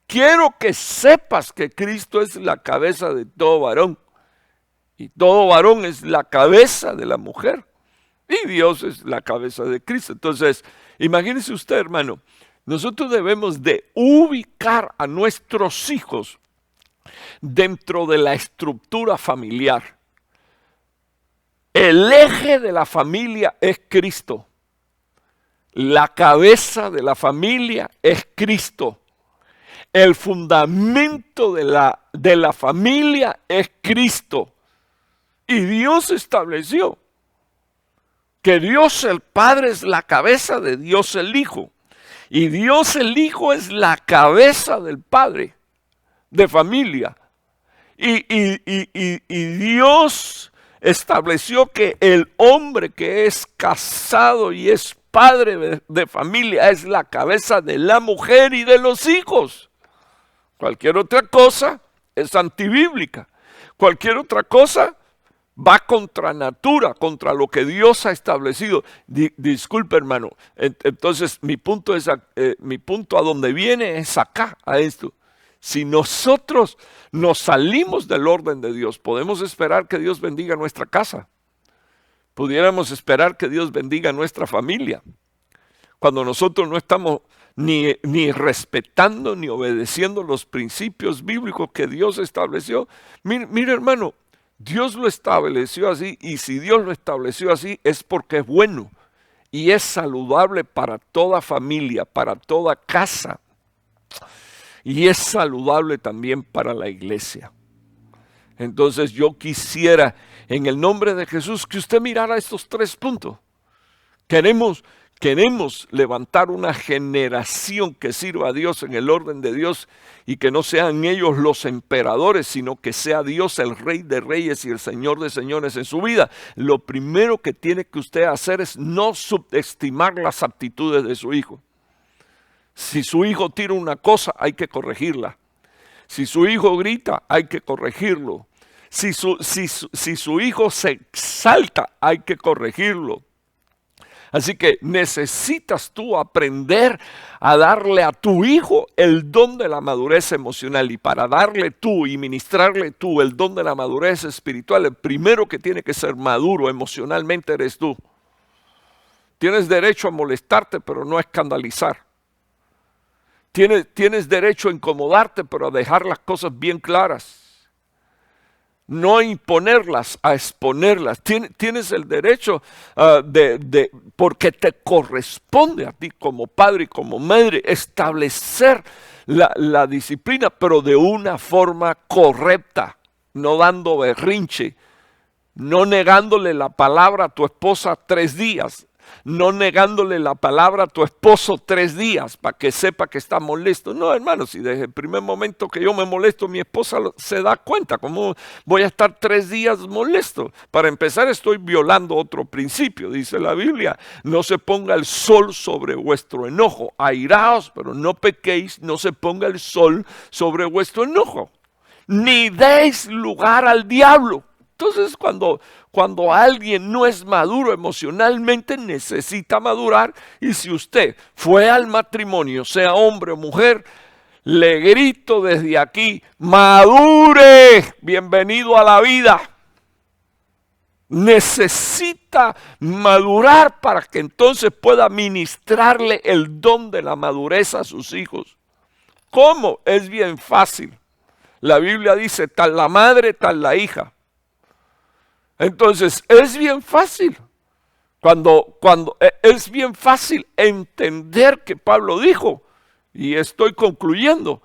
Speaker 1: quiero que sepas que Cristo es la cabeza de todo varón, y todo varón es la cabeza de la mujer, y Dios es la cabeza de Cristo. Entonces, imagínese usted, hermano, nosotros debemos de ubicar a nuestros hijos dentro de la estructura familiar. El eje de la familia es Cristo. La cabeza de la familia es Cristo. El fundamento de la familia es Cristo. Y Dios estableció que Dios el Padre es la cabeza de Dios el Hijo. Y Dios el Hijo es la cabeza del Padre de familia. Y Dios estableció que el hombre que es casado y es padre de familia es la cabeza de la mujer y de los hijos. Cualquier otra cosa es antibíblica. Cualquier otra cosa va contra natura, contra lo que Dios ha establecido. Disculpe, hermano. Entonces, mi punto a donde viene es acá, a esto. Si nosotros nos salimos del orden de Dios, podemos esperar que Dios bendiga nuestra casa. Pudiéramos esperar que Dios bendiga nuestra familia. Cuando nosotros no estamos ni respetando ni obedeciendo los principios bíblicos que Dios estableció. Mire, hermano, Dios lo estableció así, y si Dios lo estableció así es porque es bueno y es saludable para toda familia, para toda casa. Y es saludable también para la iglesia. Entonces yo quisiera, en el nombre de Jesús, que usted mirara estos 3 puntos. Queremos levantar una generación que sirva a Dios en el orden de Dios y que no sean ellos los emperadores, sino que sea Dios el Rey de Reyes y el Señor de Señores en su vida. Lo primero que tiene que usted hacer es no subestimar las actitudes de su hijo. Si su hijo tira una cosa, hay que corregirla. Si su hijo grita, hay que corregirlo. Si su hijo se exalta, hay que corregirlo. Así que necesitas tú aprender a darle a tu hijo el don de la madurez emocional. Y para darle tú y ministrarle tú el don de la madurez espiritual, el primero que tiene que ser maduro emocionalmente eres tú. Tienes derecho a molestarte, pero no a escandalizar. Tienes derecho a incomodarte, pero a dejar las cosas bien claras. No a imponerlas, a exponerlas. Tienes el derecho porque te corresponde a ti como padre y como madre establecer la disciplina, pero de una forma correcta, no dando berrinche, no negándole la palabra a tu esposa 3 días. No negándole la palabra a tu esposo 3 días para que sepa que está molesto. No, hermano, si desde el primer momento que yo me molesto, mi esposa se da cuenta. ¿Cómo voy a estar 3 días molesto? Para empezar, estoy violando otro principio, dice la Biblia. No se ponga el sol sobre vuestro enojo. Airaos, pero no pequéis, no se ponga el sol sobre vuestro enojo. Ni deis lugar al diablo. Entonces, cuando alguien no es maduro emocionalmente, necesita madurar. Y si usted fue al matrimonio, sea hombre o mujer, le grito desde aquí: madure, bienvenido a la vida. Necesita madurar para que entonces pueda ministrarle el don de la madurez a sus hijos. ¿Cómo? Es bien fácil. La Biblia dice: tal la madre, tal la hija. Entonces, es bien fácil. Es bien fácil entender que Pablo dijo, y estoy concluyendo,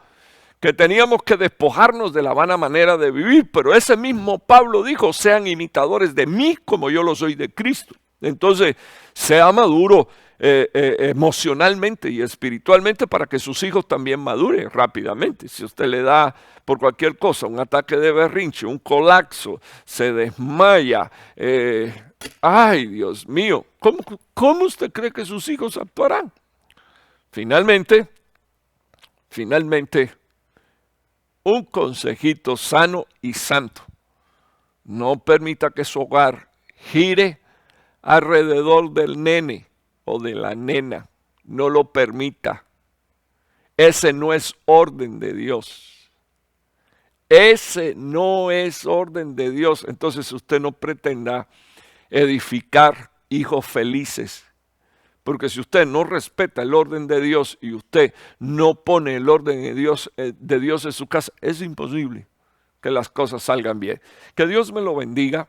Speaker 1: que teníamos que despojarnos de la vana manera de vivir, pero ese mismo Pablo dijo: sean imitadores de mí como yo lo soy de Cristo. Entonces, sea maduro emocionalmente y espiritualmente para que sus hijos también maduren rápidamente. Si usted le da por cualquier cosa un ataque de berrinche, un colapso, se desmaya, ay, Dios mío, ¿cómo usted cree que sus hijos actuarán? Finalmente, un consejito sano y santo: no permita que su hogar gire alrededor del nene o de la nena. No lo permita. Ese no es orden de Dios. Ese no es orden de Dios. Entonces usted no pretenda edificar hijos felices. Porque si usted no respeta el orden de Dios y usted no pone el orden de Dios en su casa, es imposible que las cosas salgan bien. Que Dios me lo bendiga.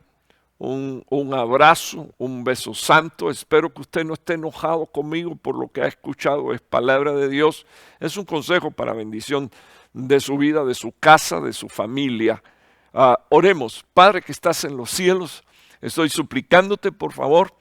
Speaker 1: un abrazo, un beso santo. Espero que usted no esté enojado conmigo por lo que ha escuchado. Es palabra de Dios. Es un consejo para bendición de su vida, de su casa, de su familia. Oremos. Padre que estás en los cielos, estoy suplicándote, por favor,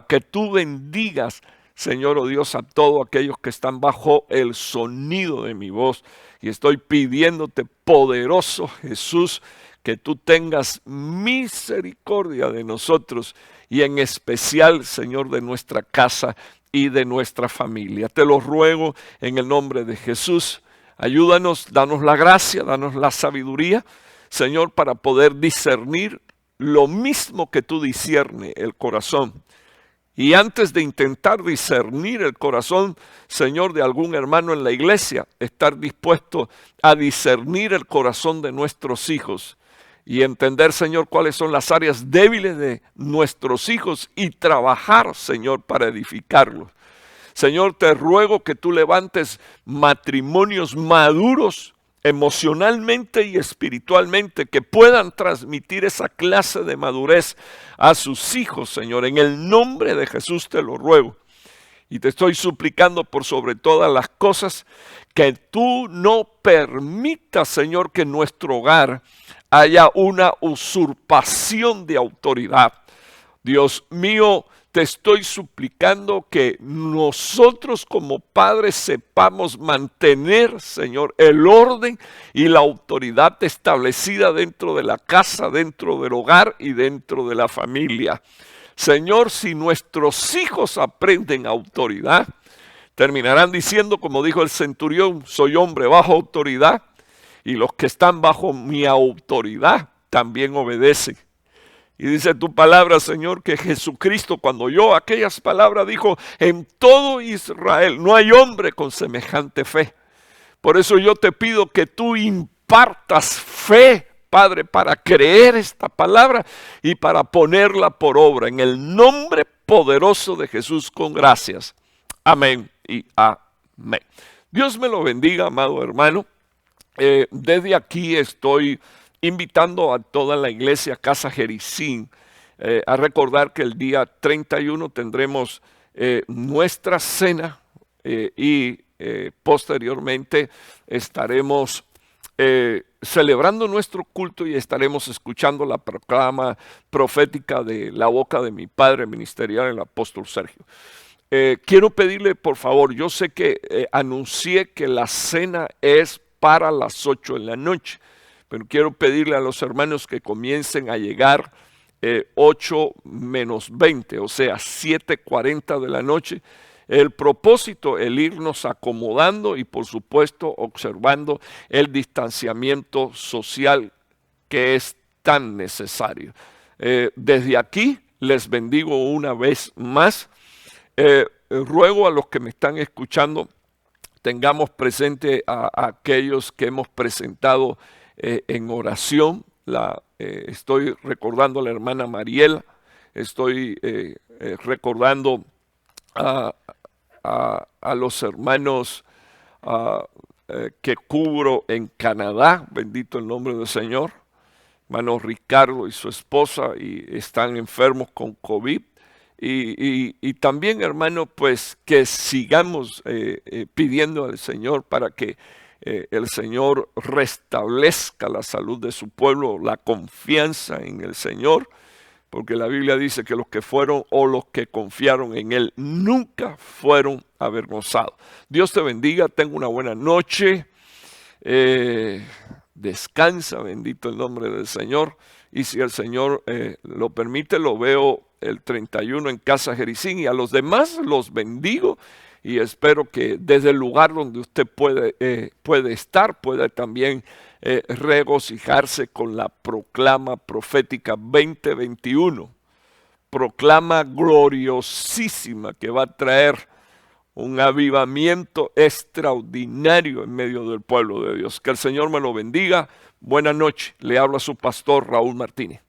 Speaker 1: que tú bendigas, Señor, oh Dios, a todos aquellos que están bajo el sonido de mi voz. Y estoy pidiéndote, poderoso Jesús, que tú tengas misericordia de nosotros y en especial, Señor, de nuestra casa y de nuestra familia. Te lo ruego en el nombre de Jesús. Ayúdanos, danos la gracia, danos la sabiduría, Señor, para poder discernir lo mismo que tú disciernes el corazón. Y antes de intentar discernir el corazón, Señor, de algún hermano en la iglesia, estar dispuesto a discernir el corazón de nuestros hijos y entender, Señor, cuáles son las áreas débiles de nuestros hijos y trabajar, Señor, para edificarlos. Señor, te ruego que tú levantes matrimonios maduros emocionalmente y espiritualmente, que puedan transmitir esa clase de madurez a sus hijos, Señor. En el nombre de Jesús te lo ruego. Y te estoy suplicando por sobre todas las cosas que tú no permitas, Señor, que en nuestro hogar haya una usurpación de autoridad. Dios mío, te estoy suplicando que nosotros como padres sepamos mantener, Señor, el orden y la autoridad establecida dentro de la casa, dentro del hogar y dentro de la familia. Señor, si nuestros hijos aprenden autoridad, terminarán diciendo, como dijo el centurión, soy hombre bajo autoridad y los que están bajo mi autoridad también obedecen. Y dice tu palabra, Señor, que Jesucristo, cuando oyó aquellas palabras, dijo, en todo Israel no hay hombre con semejante fe. Por eso yo te pido que tú impartas fe, Padre, para creer esta palabra y para ponerla por obra. En el nombre poderoso de Jesús, con gracias. Amén y amén. Dios me lo bendiga, amado hermano. Desde aquí estoy invitando a toda la iglesia Casa Jericín a recordar que el día 31 tendremos nuestra cena y posteriormente estaremos celebrando nuestro culto y estaremos escuchando la proclama profética de la boca de mi padre ministerial, el apóstol Sergio. Quiero pedirle, por favor, yo sé que anuncié que la cena es para las 8 de la noche, pero quiero pedirle a los hermanos que comiencen a llegar 8 menos 20, o sea, 7:40 de la noche. El propósito, el irnos acomodando y por supuesto observando el distanciamiento social que es tan necesario. Desde aquí les bendigo una vez más. Ruego a los que me están escuchando, tengamos presente a aquellos que hemos presentado en oración. Estoy recordando a la hermana Mariela, estoy recordando a los hermanos que cubro en Canadá, bendito el nombre del Señor, hermano Ricardo y su esposa, y están enfermos con COVID. Y también, hermano, pues que sigamos pidiendo al Señor para que el Señor restablezca la salud de su pueblo, la confianza en el Señor, porque la Biblia dice que los que fueron o los que confiaron en Él nunca fueron avergonzados. Dios te bendiga, tenga una buena noche, descansa, bendito el nombre del Señor, y si el Señor lo permite, lo veo el 31 en Casa Jericín, y a los demás los bendigo y espero que desde el lugar donde usted puede estar, pueda también regocijarse con la proclama profética 2021, proclama gloriosísima que va a traer un avivamiento extraordinario en medio del pueblo de Dios. Que el Señor me lo bendiga. Buenas noches, le habla su pastor Raúl Martínez.